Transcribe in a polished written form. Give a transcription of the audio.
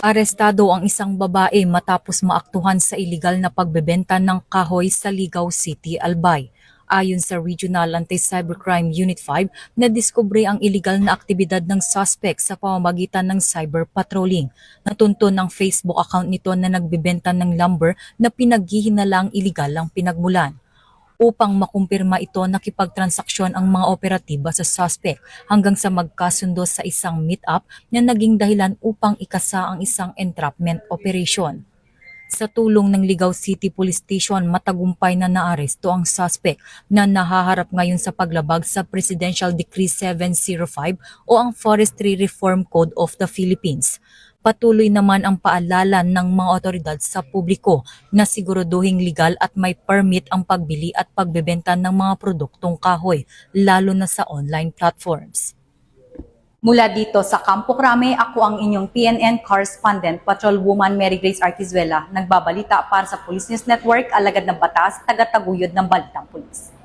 Arestado ang isang babae matapos maaktuhan sa iligal na pagbebenta ng kahoy sa Ligaw City, Albay. Ayon sa Regional Anti-Cybercrime Unit 5, nadiskubre ang iligal na aktibidad ng suspect sa pamamagitan ng cyber patrolling. Natunto ng Facebook account nito na nagbebenta ng lumber na pinaghihinalang iligal ang pinagmulan. Upang makumpirma ito, nakipagtransaksyon ang mga operatiba sa suspect hanggang sa magkasundo sa isang meet-up na naging dahilan upang ikasa ang isang entrapment operation. Sa tulong ng Ligaw City Police Station, matagumpay na naaresto ang suspect na nahaharap ngayon sa paglabag sa Presidential Decree 705 o ang Forestry Reform Code of the Philippines. Patuloy naman ang paalala ng mga otoridad sa publiko na siguraduhing legal at may permit ang pagbili at pagbebenta ng mga produktong kahoy, lalo na sa online platforms. Mula dito sa Campo Crame, ako ang inyong PNN correspondent, Patrolwoman Mary Grace Artizuela, nagbabalita para sa Police News Network, alagad ng batas, tagataguyod ng Balitang Pulis.